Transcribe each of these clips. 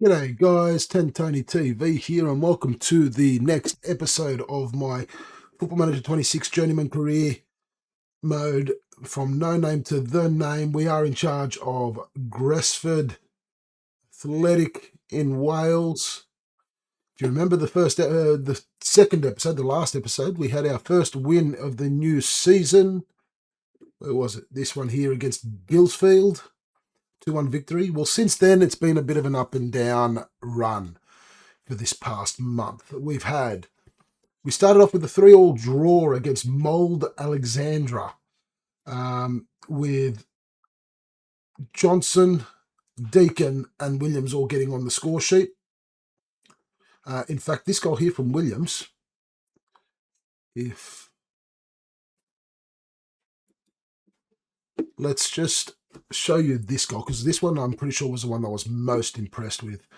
G'day guys, 10 Tony TV here and welcome to the next episode of my Football Manager 26 Journeyman career mode from no name to the name. We are in charge of Gresford Athletic in Wales. If you remember the second episode, the last episode, we had our first win of the new season. Where was it? This one here against Gillsfield. 2-1 victory. Well, since then, it's been a bit of an up and down run for this past month. We started off with a 3-all draw against Mould Alexandra, with Johnson, Deacon, and Williams all getting on the score sheet. In fact, this goal here from Williams, let's just show you this goal, because this one I'm pretty sure was the one that I was most impressed with.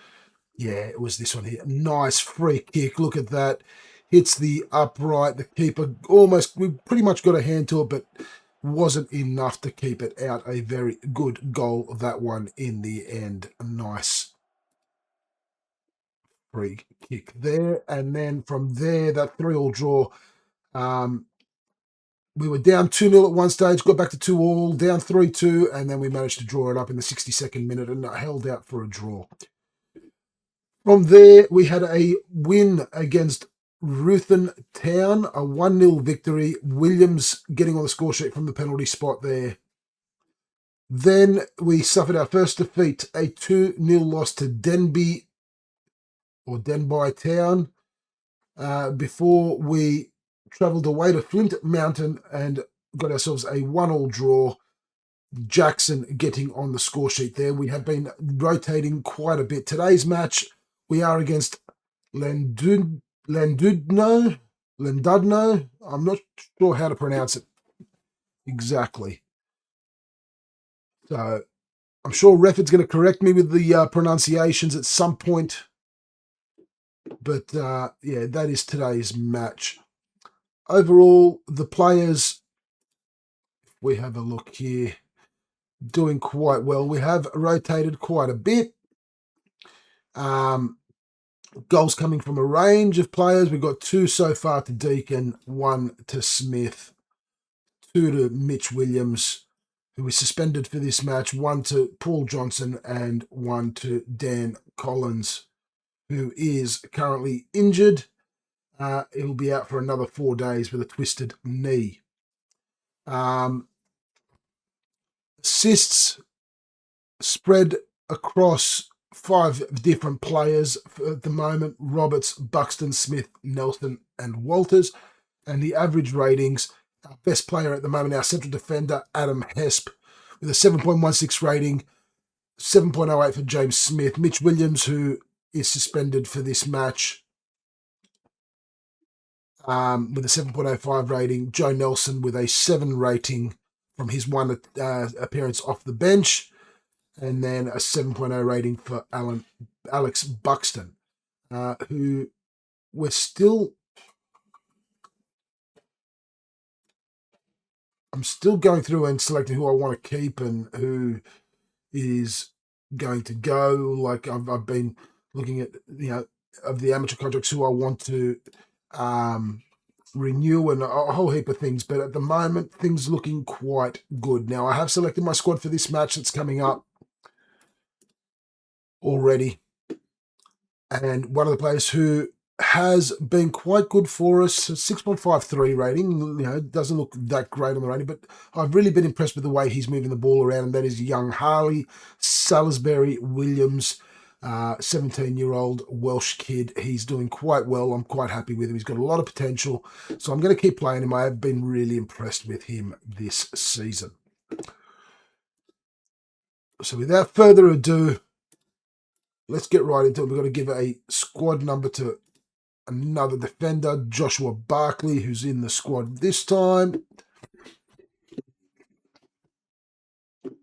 Yeah, it was this one here. Nice free kick. Look at that. Hits the upright. The keeper we pretty much got a hand to it, but wasn't enough to keep it out. A very good goal, that one in the end. A nice free kick there. And then from there, that 3-all draw, we were down 2-0 at one stage, got back to 2-all, down 3-2, and then we managed to draw it up in the 62nd minute and held out for a draw. From there, we had a win against Ruthin Town, a 1-0 victory. Williams getting on the score sheet from the penalty spot there. Then we suffered our first defeat, a 2-0 loss to Denby Town, before we travelled away to Flint Mountain and got ourselves a 1-all draw. Jackson getting on the score sheet there. We have been rotating quite a bit. Today's match, we are against Llandudno. I'm not sure how to pronounce it exactly. So I'm sure Refford's going to correct me with the pronunciations at some point. But yeah, that is today's match. Overall, the players, if we have a look here, doing quite well. We have rotated quite a bit. Goals coming from a range of players. We've got 2 so far to Deacon, 1 to Smith, 2 to Mitch Williams, who was suspended for this match, 1 to Paul Johnson, and 1 to Dan Collins, who is currently injured. He'll be out for another 4 days with a twisted knee. Assists spread across 5 different players at the moment: Roberts, Buxton, Smith, Nelson, and Walters. And the average ratings, our best player at the moment, our central defender, Adam Hesp, with a 7.16 rating, 7.08 for James Smith. Mitch Williams, who is suspended for this match, with a 7.05 rating. Joe Nelson with a 7 rating from his 1 appearance off the bench. And then a 7.0 rating for Alex Buxton, who we're still... I'm still going through and selecting who I want to keep and who is going to go. Like I've been looking at, of the amateur contracts, who I want to renew and a whole heap of things. But at the moment, things looking quite good. Now, I have selected my squad for this match that's coming up already. And one of the players who has been quite good for us, a 6.53 rating, doesn't look that great on the rating, but I've really been impressed with the way he's moving the ball around, and that is young Harley Salisbury Williams, 17-year-old Welsh kid. He's doing quite well. I'm quite happy with him. He's got a lot of potential, so I'm going to keep playing him. I have been really impressed with him this season. So without further ado, let's get right into it. We've got to give a squad number to another defender, Joshua Barkley, who's in the squad this time. And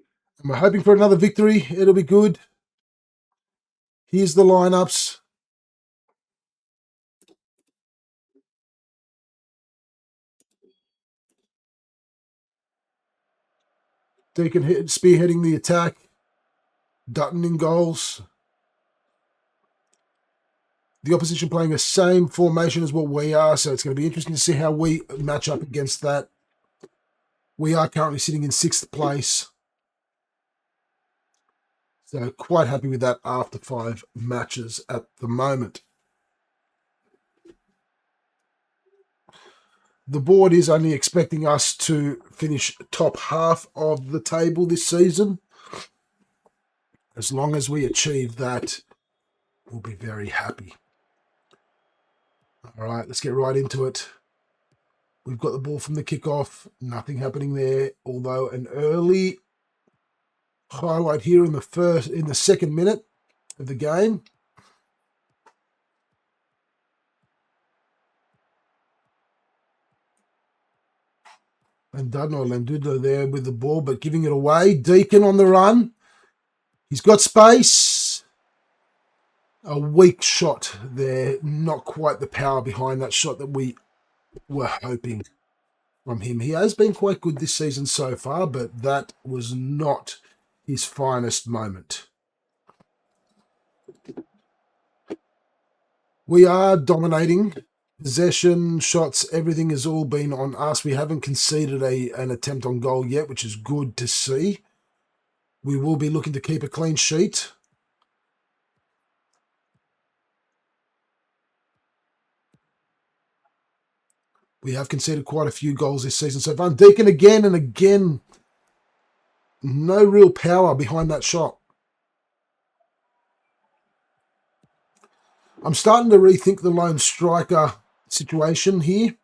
we're hoping for another victory. It'll be good. Here's the lineups. Deacon spearheading the attack. Dutton in goals. The opposition playing the same formation as what we are, so it's going to be interesting to see how we match up against that. We are currently sitting in 6th place. So quite happy with that after 5 matches at the moment. The board is only expecting us to finish top half of the table this season. As long as we achieve that, we'll be very happy. All right, let's get right into it. We've got the ball from the kickoff. Nothing happening there, although an early highlight here in the 2nd minute of the game. And Landudno there with the ball, but giving it away. Deacon on the run. He's got space. A weak shot there. Not quite the power behind that shot that we were hoping from him. He has been quite good this season so far, but that was not his finest moment. We are dominating. Possession, shots, everything has all been on us. We haven't conceded an attempt on goal yet, which is good to see. We will be looking to keep a clean sheet. We have conceded quite a few goals this season so far. Deacon again and again. No real power behind that shot. I'm starting to rethink the lone striker situation here.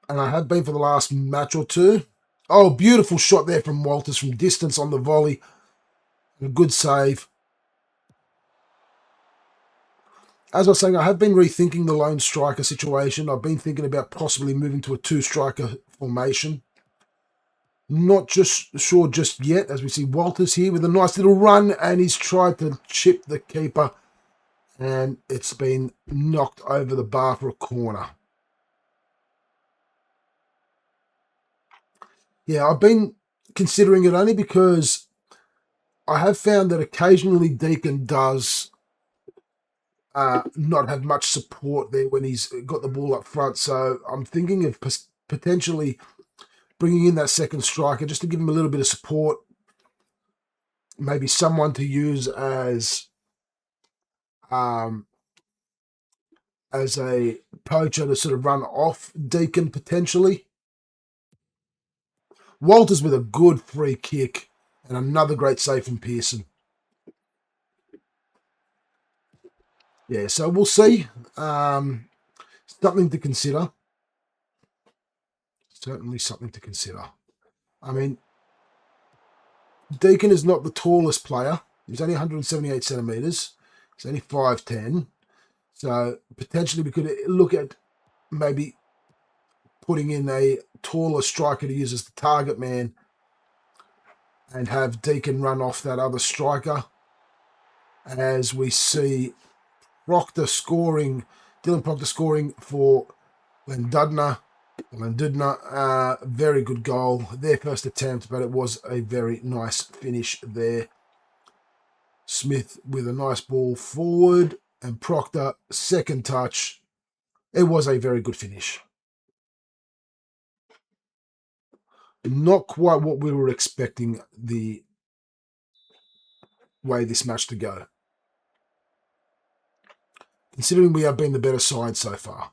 And I have been for the last match or two. Oh, beautiful shot there from Walters from distance on the volley. A good save. As I was saying, I have been rethinking the lone striker situation. I've been thinking about possibly moving to a 2-striker formation. Not just sure just yet, as we see Walters here with a nice little run, and he's tried to chip the keeper, and it's been knocked over the bar for a corner. Yeah, I've been considering it only because I have found that occasionally Deacon does not have much support there when he's got the ball up front. So I'm thinking of potentially bringing in that 2nd striker just to give him a little bit of support. Maybe someone to use as a poacher to sort of run off Deacon potentially. Walters with a good free kick and another great save from Pearson. Yeah, so we'll see. Something to consider. Certainly something to consider. I mean, Deacon is not the tallest player. He's only 178 centimetres. He's only 5'10". So potentially we could look at maybe putting in a taller striker to use as the target man and have Deacon run off that other striker. As we see Dylan Proctor scoring for Landudna, very good goal. Their first attempt, but it was a very nice finish there. Smith with a nice ball forward, and Proctor, 2nd touch. It was a very good finish. Not quite what we were expecting the way this match to go, considering we have been the better side so far.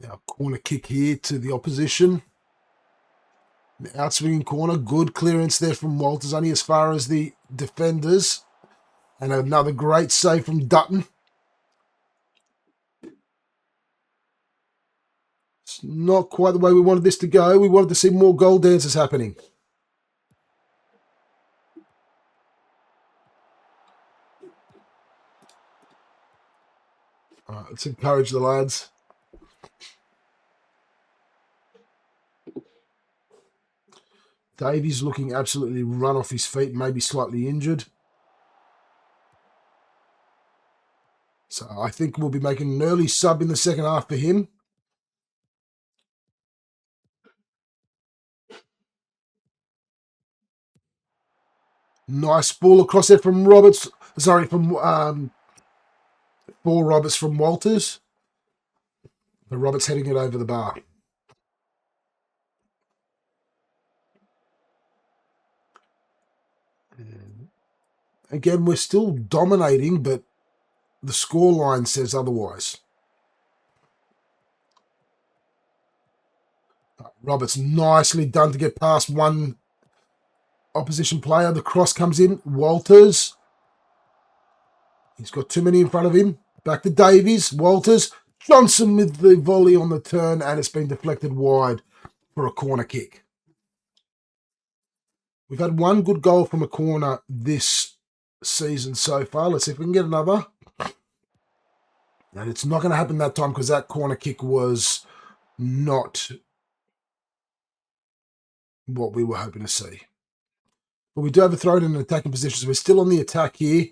Now, corner kick here to the opposition. Outswinging corner, good clearance there from Walters, only as far as the defenders. And another great save from Dutton. It's not quite the way we wanted this to go. We wanted to see more goal dances happening. All right, let's encourage the lads. Davies looking absolutely run off his feet, maybe slightly injured. So I think we'll be making an early sub in the 2nd half for him. Nice ball across there from Roberts. Sorry, from Paul Roberts from Walters. But Roberts heading it over the bar. Again, we're still dominating, but the scoreline says otherwise. Roberts nicely done to get past one opposition player. The cross comes in. Walters. He's got too many in front of him. Back to Davies. Walters. Johnson with the volley on the turn, and it's been deflected wide for a corner kick. We've had one good goal from a corner this season so far. Let's see if we can get another. And it's not going to happen that time because that corner kick was not what we were hoping to see. But we do have a throw in an attacking position, so we're still on the attack here.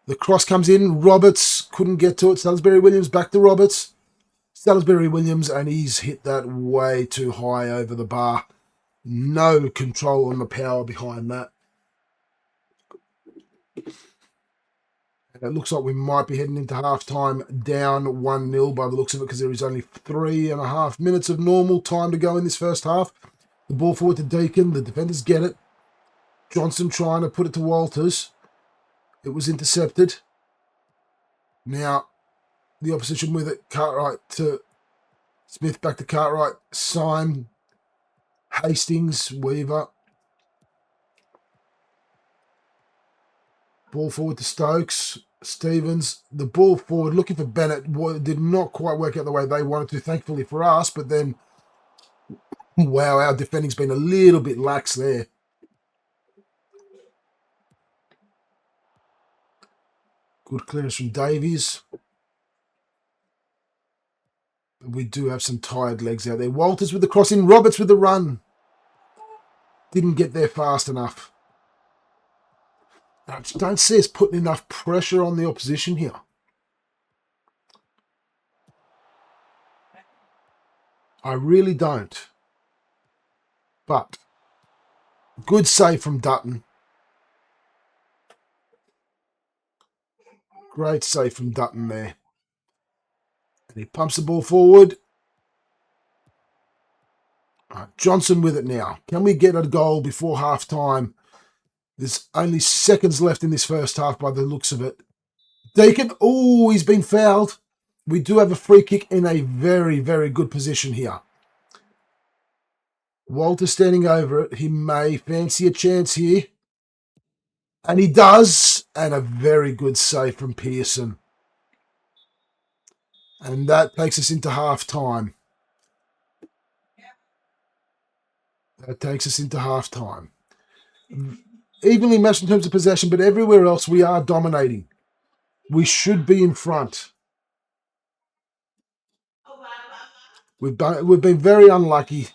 The cross comes in. Roberts couldn't get to it. Salisbury Williams back to Roberts. Salisbury Williams, and he's hit that way too high over the bar. No control on the power behind that. And it looks like we might be heading into half-time down 1-0 by the looks of it because there is only 3.5 minutes of normal time to go in this first half. The ball forward to Deacon. The defenders get it. Johnson trying to put it to Walters. It was intercepted. Now, the opposition with it. Cartwright to Smith, back to Cartwright. Syme, Hastings, Weaver. Ball forward to Stokes. Stevens. The ball forward, looking for Bennett. Did not quite work out the way they wanted to, thankfully for us. But then, wow, our defending's been a little bit lax there. Good clearance from Davies. We do have some tired legs out there. Walters with the cross in. Roberts with the run. Didn't get there fast enough. I just don't see us putting enough pressure on the opposition here. I really don't. But good save from Dutton. Great save from Dutton there. And he pumps the ball forward. Johnson with it now. Can we get a goal before half-time? There's only seconds left in this first half by the looks of it. Deacon, oh, he's been fouled. We do have a free kick in a very, very good position here. Walter standing over it. He may fancy a chance here. And he does. And a very good save from Pearson. And that takes us into half-time. That takes us into half-time. Evenly matched in terms of possession, but everywhere else we are dominating. We should be in front. We've been very unlucky.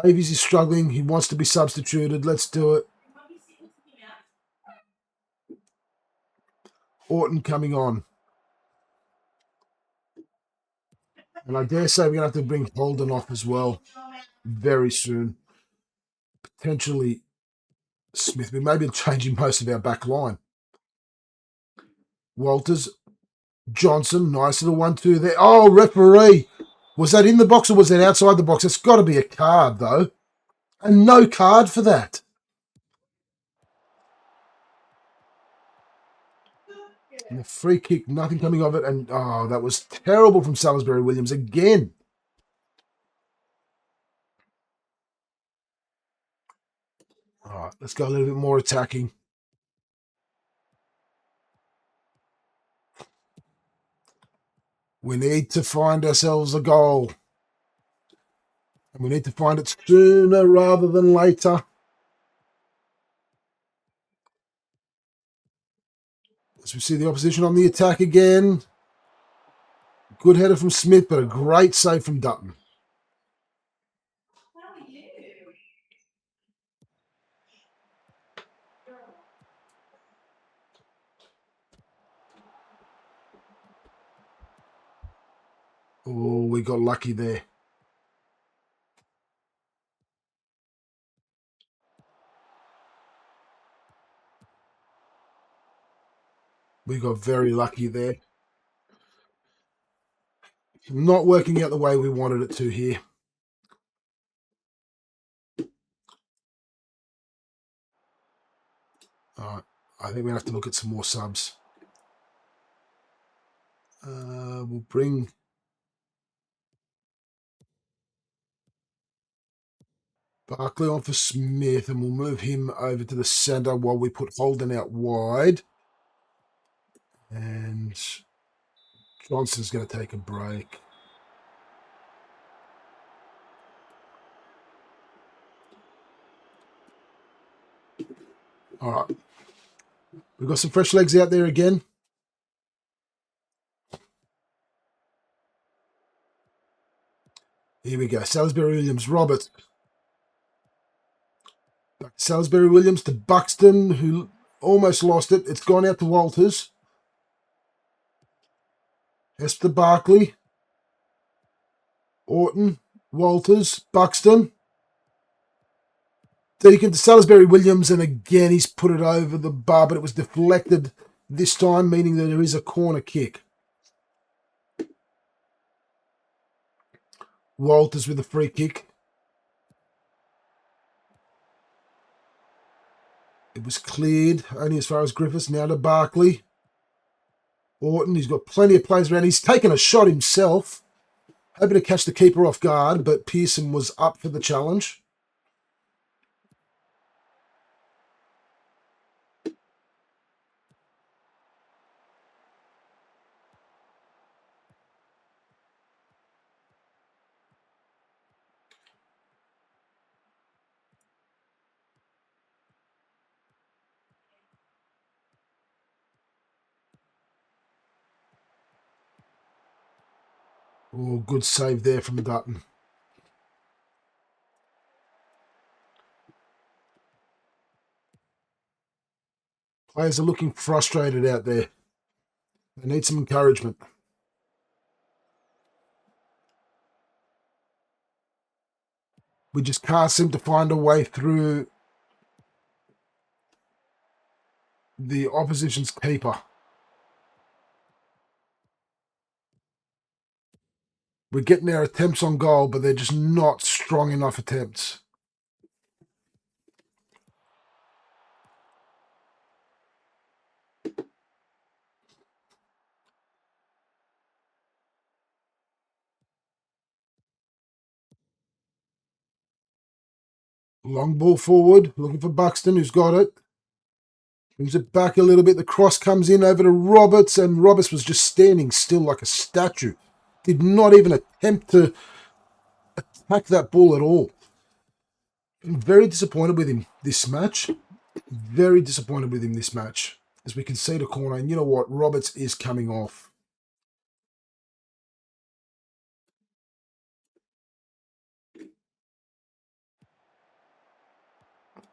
Davies is struggling. He wants to be substituted. Let's do it. Orton coming on. And I dare say we're going to have to bring Holden off as well very soon. Potentially Smith. We may be changing most of our back line. Walters. Johnson. Nice little 1-2 there. Oh, referee. Was that in the box or was that outside the box? It's got to be a card, though. And no card for that. And the free kick, nothing coming of it. And, oh, that was terrible from Salisbury Williams again. All right, let's go a little bit more attacking. We need to find ourselves a goal. And we need to find it sooner rather than later. As we see the opposition on the attack again. Good header from Smith, but a great save from Dutton. Oh, we got lucky there. We got very lucky there. Not working out the way we wanted it to here. All right. I think we have to look at some more subs. We'll bring Barkley on for Smith, and we'll move him over to the centre while we put Holden out wide. And Johnson's going to take a break. All right. We've got some fresh legs out there again. Here we go. Salisbury Williams, Roberts. Back to Salisbury Williams to Buxton, who almost lost it. It's gone out to Walters. Hester Barkley. Orton. Walters. Buxton. Deacon to Salisbury Williams, and again he's put it over the bar, but it was deflected this time, meaning that there is a corner kick. Walters with a free kick. It was cleared only as far as Griffiths. Now to Barkley. Orton, he's got plenty of players around. He's taken a shot himself, hoping to catch the keeper off guard, but Pearson was up for the challenge. Oh, good save there from Dutton. Players are looking frustrated out there. They need some encouragement. We just can't seem to find a way through the opposition's keeper. We're getting our attempts on goal, but they're just not strong enough attempts. Long ball forward, looking for Buxton, who's got it. Brings it back a little bit. The cross comes in over to Roberts, and Roberts was just standing still like a statue. Did not even attempt to attack that ball at all. I'm very disappointed with him this match. Very disappointed with him this match. As we concede a corner, and you know what? Roberts is coming off.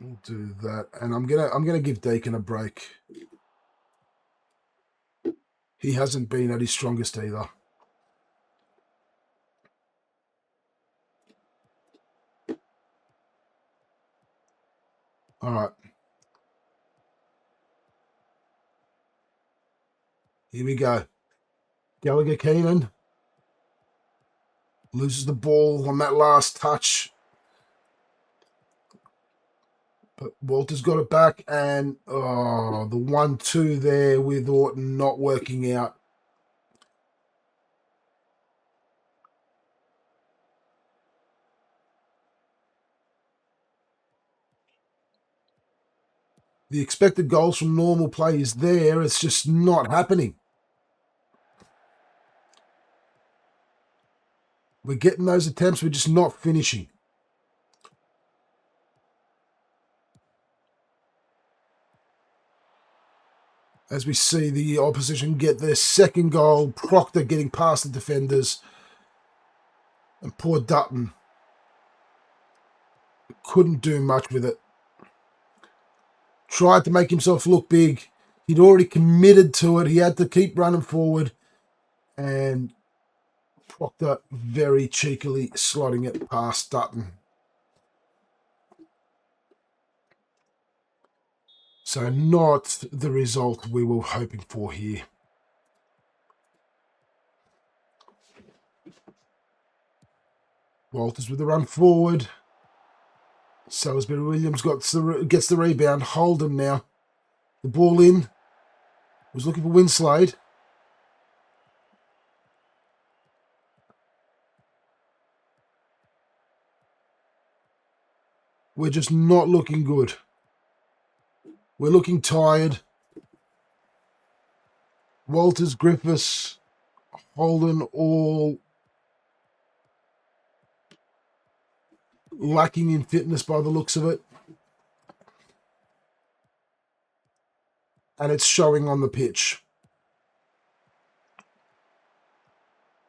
We'll do that, and I'm gonna give Deacon a break. He hasn't been at his strongest either. All right. Here we go. Gallagher Keenan loses the ball on that last touch. But Walter's got it back, and the 1-2 there with Orton not working out. The expected goals from normal play is there. It's just not happening. We're getting those attempts. We're just not finishing. As we see the opposition get their second goal, Proctor getting past the defenders, and poor Dutton couldn't do much with it. Tried to make himself look big. He'd already committed to it. He had to keep running forward, and Proctor very cheekily slotting it past Dutton. So not the result we were hoping for here. Walters with the run forward. Salisbury Williams gets the rebound. Holden now. The ball in. Was looking for Winslade. We're just not looking good. We're looking tired. Walters, Griffiths, Holden all lacking in fitness by the looks of it. And it's showing on the pitch.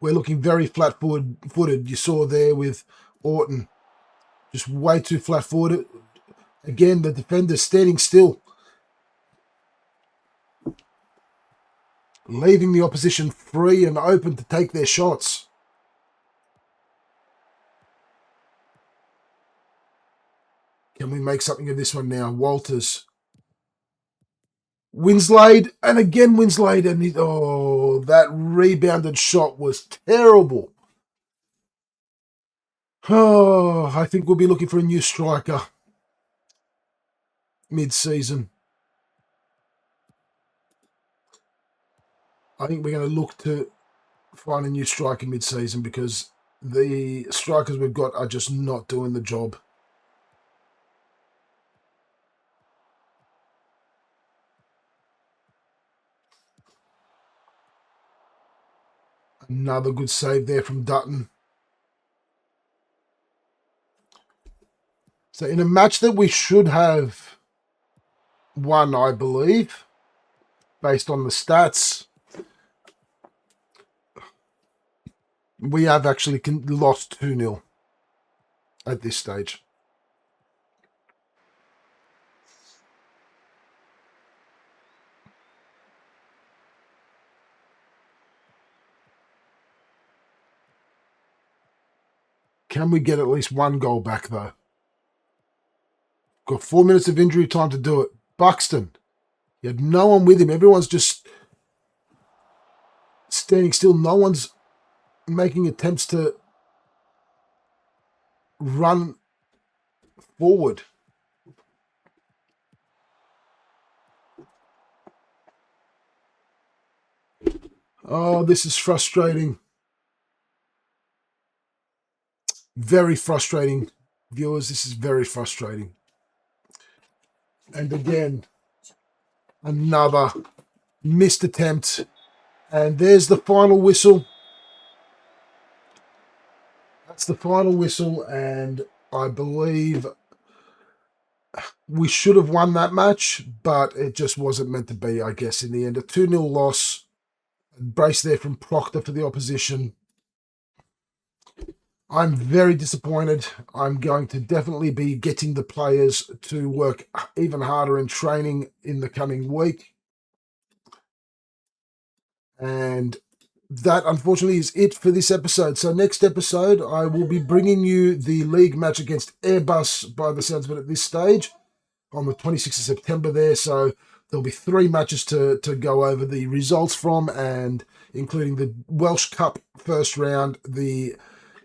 We're looking very flat-footed. You saw there with Orton. Just way too flat-footed. Again, the defender's standing still. Leaving the opposition free and open to take their shots. Can we make something of this one now? Walters. Winslade, and again Winslade, and that rebounded shot was terrible. Oh, I think we'll be looking for a new striker mid-season. I think we're going to look to find a new striker mid-season because the strikers we've got are just not doing the job. Another good save there from Dutton. So in a match that we should have won, I believe, based on the stats, we have actually lost 2-0 at this stage. Can we get at least one goal back, though? Got 4 minutes of injury time to do it. Buxton. He had no one with him. Everyone's just standing still. No one's making attempts to run forward. Oh, this is frustrating. Very frustrating, viewers. This is very frustrating. And again, another missed attempt. And there's the final whistle. That's the final whistle. And I believe we should have won that match, but it just wasn't meant to be, I guess, in the end. A 2-0 loss. A brace there from Proctor for the opposition. I'm very disappointed. I'm going to definitely be getting the players to work even harder in training in the coming week. And that, unfortunately, is it for this episode. So next episode, I will be bringing you the league match against Airbus, by the sounds of it, at this stage, on the 26th of September there. So there'll be 3 matches to go over the results from, and including the Welsh Cup first round, the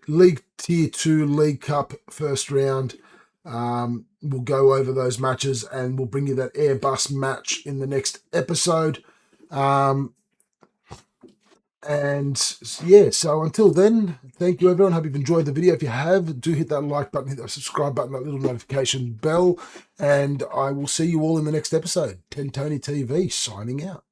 League Tier 2 League Cup first round. We'll go over those matches and we'll bring you that Airbus match in the next episode. And yeah, so until then, thank you everyone. Hope you've enjoyed the video. If you have, do hit that like button, hit that subscribe button, that little notification bell, and I will see you all in the next episode. 10 Tony TV signing out.